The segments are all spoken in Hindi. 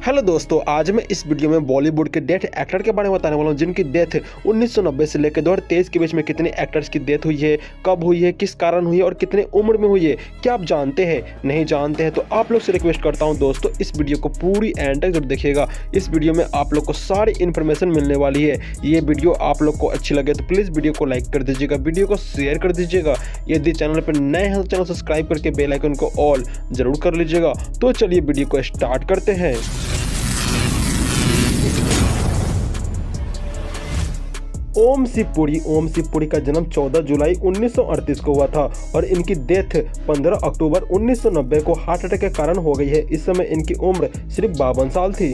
हेलो दोस्तों, आज मैं इस वीडियो में बॉलीवुड के डेथ एक्टर के बारे में बताने वाला हूं जिनकी डेथ 1990 से लेकर 2023 के बीच में कितने एक्टर्स की डेथ हुई है, कब हुई है, किस कारण हुई है और कितने उम्र में हुई है। क्या आप जानते हैं? नहीं जानते हैं तो आप लोग से रिक्वेस्ट करता हूं दोस्तों, इस वीडियो को पूरी एंड तक जरूर देखिएगा। इस वीडियो में आप लोग को सारी इन्फॉर्मेशन मिलने वाली है। ये वीडियो आप लोग को अच्छी लगे तो प्लीज़ वीडियो को लाइक कर दीजिएगा, वीडियो को शेयर कर दीजिएगा। यदि चैनल पर नए हैं तो चैनल सब्सक्राइब करके बेल आइकन को ऑल जरूर कर लीजिएगा। तो चलिए वीडियो को स्टार्ट करते हैं। ओम शिव पुरी का जन्म 14 जुलाई 1938 को हुआ था और इनकी डेथ 15 अक्टूबर 1990 को हार्ट अटैक के कारण हो गई है। इस समय इनकी उम्र सिर्फ 52 साल थी।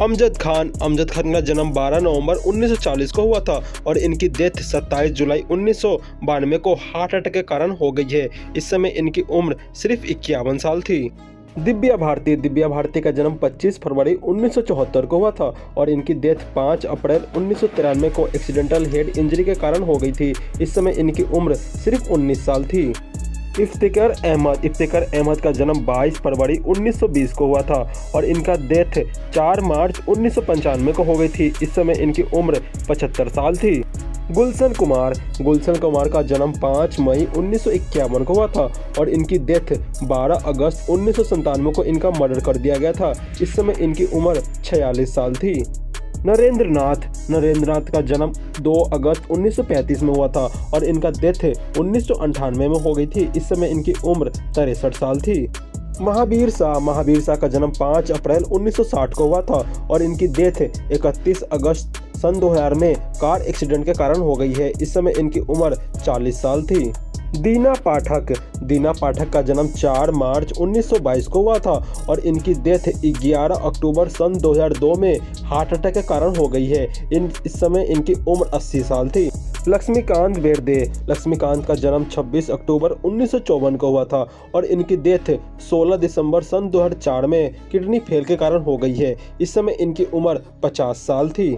अमजद खान का जन्म 12 नवंबर 1940 को हुआ था और इनकी डेथ 27 जुलाई 1992 को हार्ट अटैक के कारण हो गई है। इस समय इनकी उम्र सिर्फ 51 साल थी। दिव्या भारती का जन्म 25 फरवरी 1974 को हुआ था और इनकी डेथ 5 अप्रैल 1993 को एक्सीडेंटल हेड इंजरी के कारण हो गई थी। इस समय इनकी उम्र सिर्फ 19 साल थी। इफ्तिकार अहमद का जन्म 22 फरवरी 1920 को हुआ था और इनका डेथ 4 मार्च 1995 को हो गई थी। इस समय इनकी उम्र 75 साल थी। गुलशन कुमार का जन्म 5 मई 1951 को हुआ था और इनकी डेथ 12 अगस्त 1997 को इनका मर्डर कर दिया गया था। इस समय इनकी उम्र 46 साल थी। नरेंद्र नाथ का जन्म 2 अगस्त 1935 में हुआ था और इनका डेथ 1998 में हो गई थी। इस समय इनकी उम्र 63 साल थी। महावीर शाह का जन्म 5 अप्रैल 1960 को हुआ था और इनकी डेथ 31 अगस्त सन 2000 में कार एक्सीडेंट के कारण हो गई है। इस समय इनकी उम्र 40 साल थी। दीना पाठक का जन्म 4 मार्च 1922 को हुआ था और इनकी डेथ 11 अक्टूबर सन 2002 में हार्ट अटैक के कारण हो गई है। इस समय इनकी उम्र 80 साल थी। लक्ष्मीकांत का जन्म 26 अक्टूबर 1954 को हुआ था और इनकी डेथ 16 दिसंबर सन 2004 में किडनी फेल के कारण हो गई है। इस समय इनकी उम्र 50 साल थी।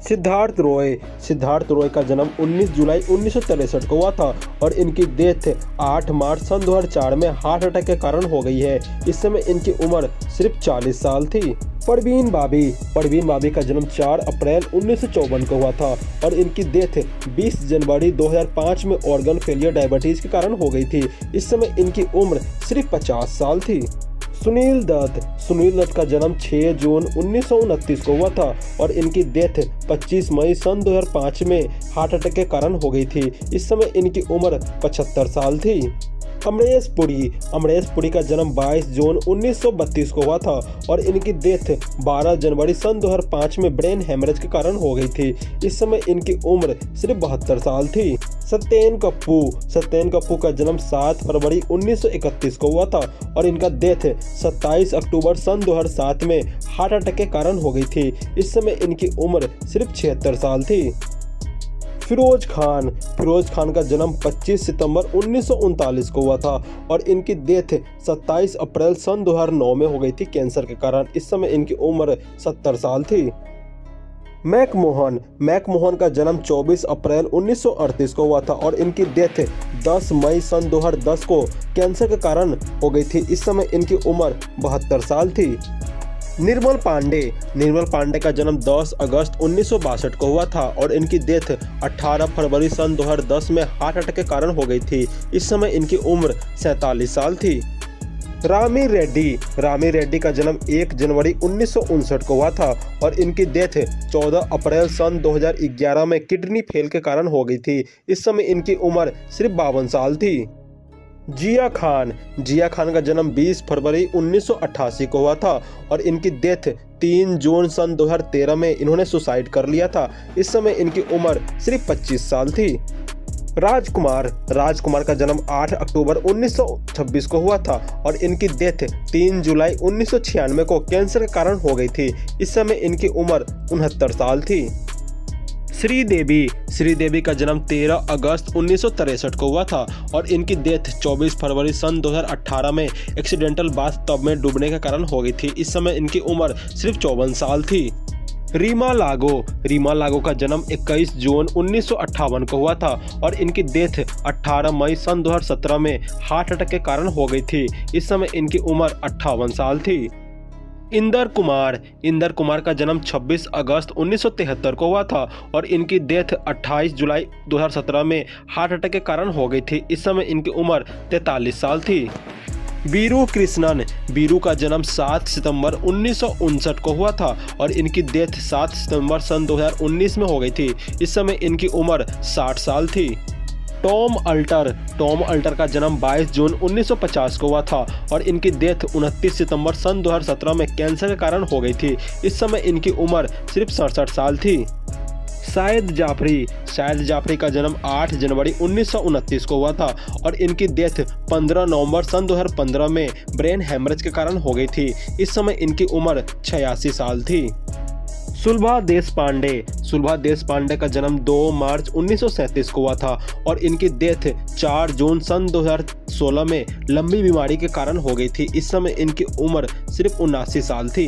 सिद्धार्थ रॉय का जन्म 19 जुलाई 1963 को हुआ था और इनकी डेथ 8 मार्च सन 2004 में हार्ट अटैक के कारण हो गई है। इस समय इनकी उम्र सिर्फ 40 साल थी। परवीन बाबी का जन्म 4 अप्रैल 1954 को हुआ था और इनकी डेथ 20 जनवरी 2005 में ऑर्गन फेलियर डायबिटीज के कारण हो गई थी। इस समय इनकी उम्र सिर्फ 50 साल थी। सुनील दत्त का जन्म 6 जून 1929 को हुआ था और इनकी डेथ 25 मई सन 2005 में हार्ट अटैक के कारण हो गई थी। इस समय इनकी उम्र 75 साल थी। अमरीश पुरी का जन्म 22 जून 1932 को हुआ था और इनकी डेथ 12 जनवरी सन 2005 में ब्रेन हेमरेज के कारण हो गई थी। इस समय इनकी उम्र सिर्फ 72 साल थी। सत्येन कप्पू का जन्म 7 फरवरी 1931 को हुआ था और इनका डेथ 27 अक्टूबर सन 2007 में हार्ट अटैक के कारण हो गई थी। इस समय इनकी उम्र सिर्फ 76 साल थी। फिरोज खान का जन्म 25 सितंबर 1939 को हुआ था और इनकी डेथ 27 अप्रैल सन 2009 में हो गई थी कैंसर के कारण। इस समय इनकी उम्र 70 साल थी। मैकमोहन का जन्म 24 अप्रैल 1938 को हुआ था और इनकी डेथ 10 मई सन 2010 को कैंसर के कारण हो गई थी। इस समय इनकी उम्र 72 साल थी। निर्मल पांडे का जन्म 10 अगस्त 1962 को हुआ था और इनकी डेथ 18 फरवरी सन 2010 में हार्ट अटैक के कारण हो गई थी। इस समय इनकी उम्र 47 साल थी। रामी रेड्डी का जन्म 1 जनवरी 1959 को हुआ था और इनकी डेथ 14 अप्रैल सन 2011 में किडनी फेल के कारण हो गई थी। इस समय इनकी उम्र सिर्फ 52 साल थी। जिया खान का जन्म 20 फरवरी 1988 को हुआ था और इनकी डेथ 3 जून सन 2013 में इन्होंने सुसाइड कर लिया था। इस समय इनकी उम्र सिर्फ 25 साल थी। राजकुमार का जन्म 8 अक्टूबर 1926 को हुआ था और इनकी डेथ 3 जुलाई 1996 को कैंसर के कारण हो गई थी। इस समय इनकी उम्र 69 साल थी। श्रीदेवी का जन्म 13 अगस्त 1963 को हुआ था और इनकी डेथ 24 फरवरी सन 2018 में एक्सीडेंटल बाथटब में डूबने के कारण हो गई थी। इस समय इनकी उम्र सिर्फ 54 साल थी। रीमा लागो का जन्म 21 जून 1958 को हुआ था और इनकी डेथ 18 मई सन 2017 में हार्ट अटैक के कारण हो गई थी। इस समय इनकी उम्र 58 साल थी। इंदर कुमार का जन्म 26 अगस्त 1973 को हुआ था और इनकी डेथ 28 जुलाई 2017 में हार्ट अटैक के कारण हो गई थी। इस समय इनकी उम्र 43 साल थी। बीरू का जन्म 7 सितंबर 1959 को हुआ था और इनकी डेथ 7 सितंबर सन 2019 में हो गई थी। इस समय इनकी उम्र 60 साल थी। टॉम अल्टर का जन्म 22 जून 1950 को हुआ था और इनकी डेथ 29 सितंबर सन 2017 में कैंसर के कारण हो गई थी। इस समय इनकी उम्र सिर्फ 67 साल थी। शाहिद जाफरी का जन्म 8 जनवरी 1929 को हुआ था और इनकी डेथ 15 नवंबर सन 2015 में ब्रेन हेमरेज के कारण हो गई थी। इस समय इनकी उम्र 86 साल थी। सुलभा देशपांडे का जन्म 2 मार्च 1937 को हुआ था और इनकी डेथ 4 जून सन 2016 में लंबी बीमारी के कारण हो गई थी। इस समय इनकी उम्र सिर्फ 79 साल थी।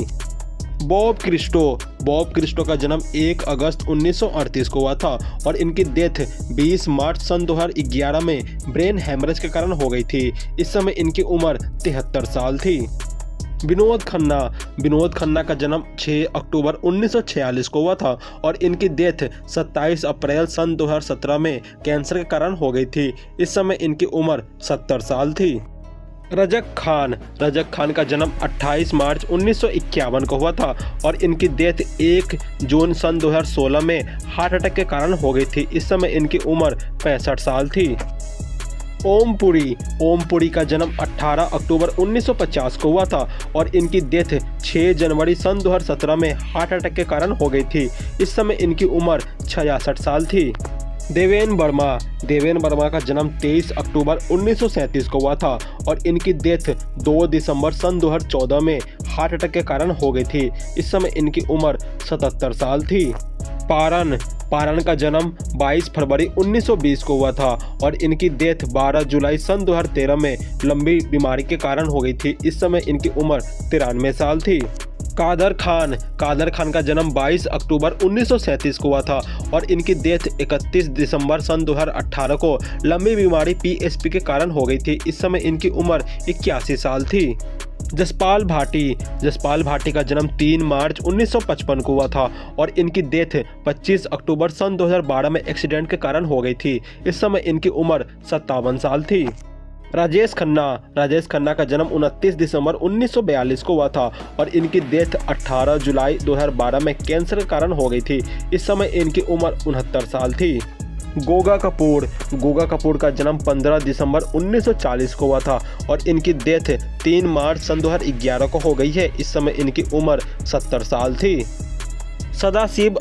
बॉब क्रिस्टो का जन्म 1 अगस्त 1938 को हुआ था और इनकी डेथ 20 मार्च सन 2011 में ब्रेन हेमरेज के कारण हो गई थी। इस समय इनकी उम्र 73 साल थी। विनोद खन्ना का जन्म 6 अक्टूबर 1946 को हुआ था और इनकी डेथ 27 अप्रैल सन 2017 में कैंसर के कारण हो गई थी। इस समय इनकी उम्र 70 साल थी। रजक खान का जन्म 28 मार्च 1951 को हुआ था और इनकी डेथ 1 जून सन 2016 में हार्ट अटैक के कारण हो गई थी। इस समय इनकी उम्र 65 साल थी। ओम पुरी का जन्म 18 अक्टूबर 1950 को हुआ था और इनकी डेथ 6 जनवरी सन 2017 में हार्ट अटैक के कारण हो गई थी। इस समय इनकी उम्र 66 साल थी। देवेन वर्मा का जन्म 23 अक्टूबर 1937 को हुआ था और इनकी डेथ 2 दिसंबर सन 2014 में हार्ट अटैक के कारण हो गई थी। इस समय इनकी उम्र 77 साल थी। पारन का जन्म 22 फरवरी 1920 को हुआ था और इनकी डेथ 12 जुलाई सन 2013 में लंबी बीमारी के कारण हो गई थी। इस समय इनकी उम्र 93 साल थी। कादर खान का जन्म 22 अक्टूबर 1937 को हुआ था और इनकी डेथ 31 दिसंबर सन 2018 को लंबी बीमारी PSP के कारण हो गई थी। इस समय इनकी उम्र 81 साल थी। जसपाल भाटी का जन्म 3 मार्च 1955 को हुआ था और इनकी डेथ 25 अक्टूबर सन 2012 में एक्सीडेंट के कारण हो गई थी। इस समय इनकी उम्र 57 साल थी। राजेश खन्ना का जन्म 29 दिसंबर 1942 को हुआ था और इनकी डेथ 18 जुलाई 2012 में कैंसर के कारण हो गई थी। इस समय इनकी उम्र 69 साल थी। गोगा कपूर का जन्म 15 दिसंबर 1940 को हुआ था और इनकी डेथ 3 मार्च सन 2011 को हो गई है। इस समय इनकी उम्र 70 साल थी। सदाशिव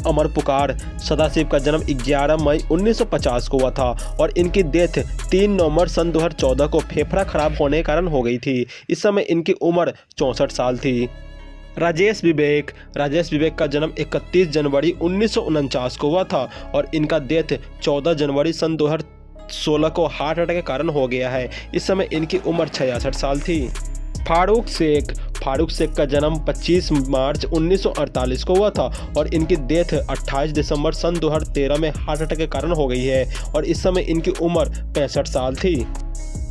का जन्म 11 मई 1950 को हुआ था और इनकी डेथ 3 नवंबर सन 2014 को फेफड़ा खराब होने के कारण हो गई थी। इस समय इनकी उम्र 64 साल थी। राजेश विवेक का जन्म 31 जनवरी 1949 को हुआ था और इनका डेथ 14 जनवरी सन 2016 को हार्ट अटैक के कारण हो गया है। इस समय इनकी उम्र 66 साल थी। फारूक शेख का जन्म 25 मार्च 1948 को हुआ था और इनकी डेथ 28 दिसंबर सन 2013 में हार्ट अटैक के कारण हो गई है और इस समय इनकी उम्र 65 साल थी।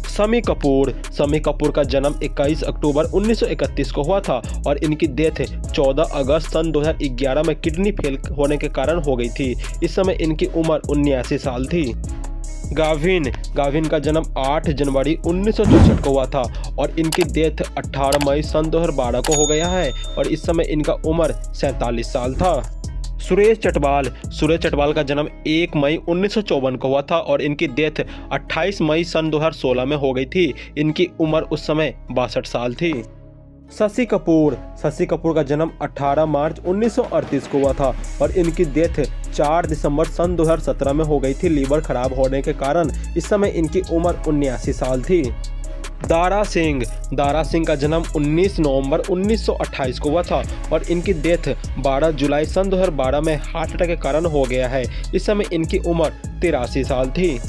शम्मी कपूर का जन्म 21 अक्टूबर 1931 को हुआ था और इनकी डेथ 14 अगस्त सन 2011 में किडनी फेल होने के कारण हो गई थी। इस समय इनकी उम्र 79 साल थी। गाविन का जन्म 8 जनवरी 1964 को हुआ था और इनकी डेथ 18 मई सन 2012 को हो गया है और इस समय इनका उम्र 47 साल था। सुरेश चटवाल का जन्म 1 मई 1954 को हुआ था और इनकी डेथ 28 मई सन 2016 में हो गई थी। इनकी उम्र उस समय 62 साल थी। शशि कपूर का जन्म 18 मार्च 1938 को हुआ था और इनकी डेथ 4 दिसंबर सन 2017 में हो गई थी लीवर खराब होने के कारण। इस समय इनकी उम्र 79 साल थी। दारा सिंह का जन्म 19 नवंबर 1928 को हुआ था और इनकी डेथ 12 जुलाई सन 2012 में हार्ट अटैक के कारण हो गया है। इस समय इनकी उम्र 83 साल थी।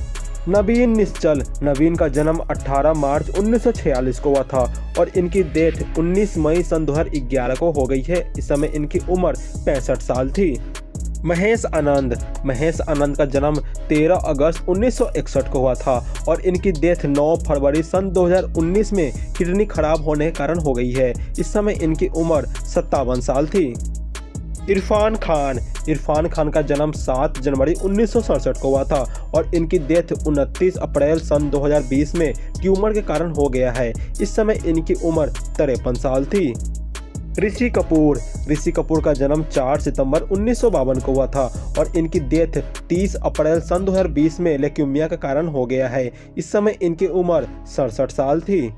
नवीन का जन्म 18 मार्च 1946 को हुआ था और इनकी डेथ 19 मई सन 2011 को हो गई है। इस समय इनकी उम्र 65 साल थी। महेश आनंद का जन्म 13 अगस्त 1961 को हुआ था और इनकी डेथ 9 फरवरी सन 2019 में किडनी खराब होने के कारण हो गई है। इस समय इनकी उम्र 57 साल थी। इरफान खान का जन्म 7 जनवरी 1967 को हुआ था और इनकी डेथ 29 अप्रैल सन 2020 में ट्यूमर के कारण हो गया है। इस समय इनकी उम्र 53 साल थी। ऋषि कपूर का जन्म 4 सितंबर 1952 को हुआ था और इनकी डेथ 30 अप्रैल सन 2020 में ल्यूकेमिया के कारण हो गया है। इस समय इनकी उम्र 67 साल थी।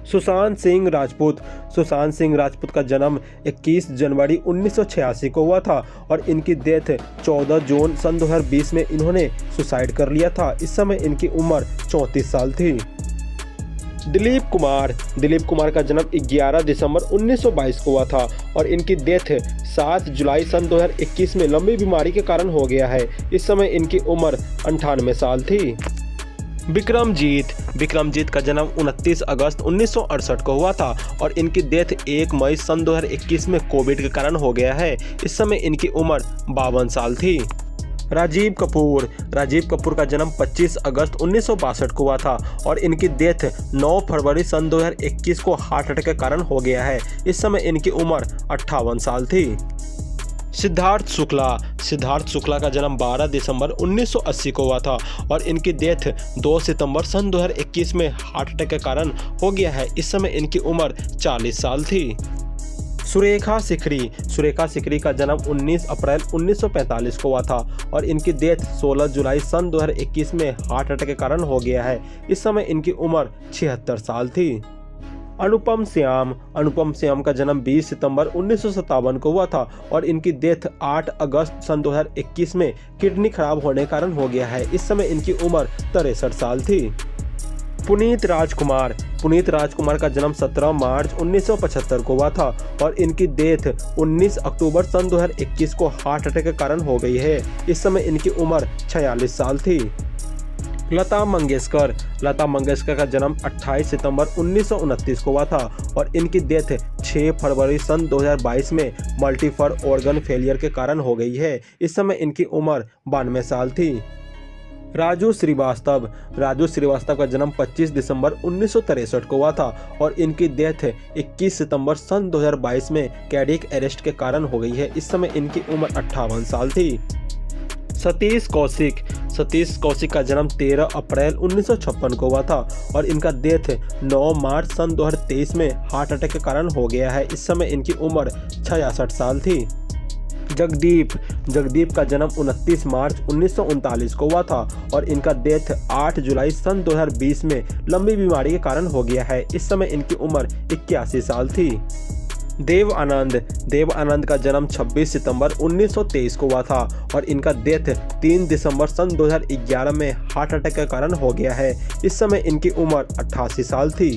सुशांत सिंह राजपूत का जन्म 21 जनवरी 1986 को हुआ था और इनकी डेथ 14 जून सन 2020 में इन्होंने सुसाइड कर लिया था। इस समय इनकी उम्र 34 साल थी। दिलीप कुमार का जन्म 11 दिसंबर 1922 को हुआ था और इनकी डेथ 7 जुलाई सन 2021 में लंबी बीमारी के कारण हो गया है। इस समय इनकी उम्र 98 साल थी। विक्रमजीत का जन्म 29 अगस्त 1968 को हुआ था और इनकी डेथ 1 मई सन 2021 में कोविड के कारण हो गया है। इस समय इनकी उम्र 52 साल थी। राजीव कपूर का जन्म 25 अगस्त 1962 को हुआ था और इनकी डेथ 9 फरवरी सन 2021 को हार्ट अटैक के कारण हो गया है। इस समय इनकी उम्र 58 साल थी। सिद्धार्थ शुक्ला का जन्म 12 दिसंबर 1980 को हुआ था और इनकी डेथ 2 सितंबर सन 2021 में हार्ट अटैक के कारण हो गया है। इस समय इनकी उम्र 40 साल थी। सुरेखा सिकरी का जन्म 19 अप्रैल 1945 को हुआ था और इनकी डेथ 16 जुलाई सन 2021 में हार्ट अटैक के कारण हो गया है। इस समय इनकी उम्र 76 साल थी। अनुपम श्याम का जन्म 20 सितंबर 1957 को हुआ था और इनकी डेथ 8 अगस्त सन 2021 में किडनी खराब होने के कारण हो गया है। इस समय इनकी उम्र 63 साल थी। पुनीत राजकुमार का जन्म 17 मार्च 1975 को हुआ था और इनकी डेथ 19 अक्टूबर सन 2021 को हार्ट अटैक के कारण हो गई है। इस समय इनकी उम्र 46 साल थी। लता मंगेशकर का जन्म 28 सितंबर 1929 को हुआ था और इनकी डेथ 6 फरवरी सन 2022 में मल्टीपल ऑर्गन फेलियर के कारण हो गई है। इस समय इनकी उम्र 92 साल थी। राजू श्रीवास्तव का जन्म 25 दिसंबर 1963 को हुआ था और इनकी डेथ 21 सितंबर सन 2022 में कार्डियक अरेस्ट के कारण हो गई है। इस समय इनकी उम्र 58 साल थी। सतीश कौशिक का जन्म 13 अप्रैल 1956 को हुआ था और इनका डेथ 9 मार्च सन 2023 में हार्ट अटैक के कारण हो गया है। इस समय इनकी उम्र 66 साल थी। जगदीप का जन्म 29 मार्च 1939 को हुआ था और इनका डेथ 8 जुलाई सन 2020 में लंबी बीमारी के कारण हो गया है। इस समय इनकी उम्र 81 साल थी। देव आनंद का जन्म 26 सितंबर 1923 को हुआ था और इनका डेथ 3 दिसंबर सन 2011 में हार्ट अटैक के कारण हो गया है। इस समय इनकी उम्र 88 साल थी।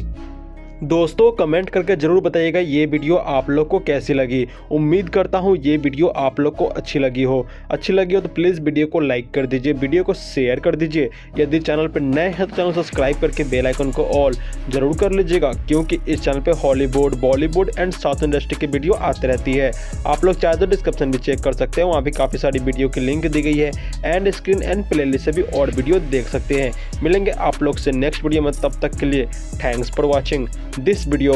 दोस्तों कमेंट करके ज़रूर बताइएगा ये वीडियो आप लोग को कैसी लगी। उम्मीद करता हूँ ये वीडियो आप लोग को अच्छी लगी हो तो प्लीज़ वीडियो को लाइक कर दीजिए, वीडियो को शेयर कर दीजिए। यदि चैनल पर नए हैं तो चैनल सब्सक्राइब करके बेल आइकन को ऑल ज़रूर कर लीजिएगा, क्योंकि इस चैनल पे Hollywood, Bollywood and south industry की वीडियो आती रहती है। आप लोग चाहे तो डिस्क्रिप्शन भी चेक कर सकते हैं, वहाँ भी काफ़ी सारी वीडियो की लिंक दी गई है। And screen and play list से भी और वीडियो देख सकते हैं। मिलेंगे आप लोग से नेक्स्ट वीडियो में, तब तक के लिए thanks for watching this video.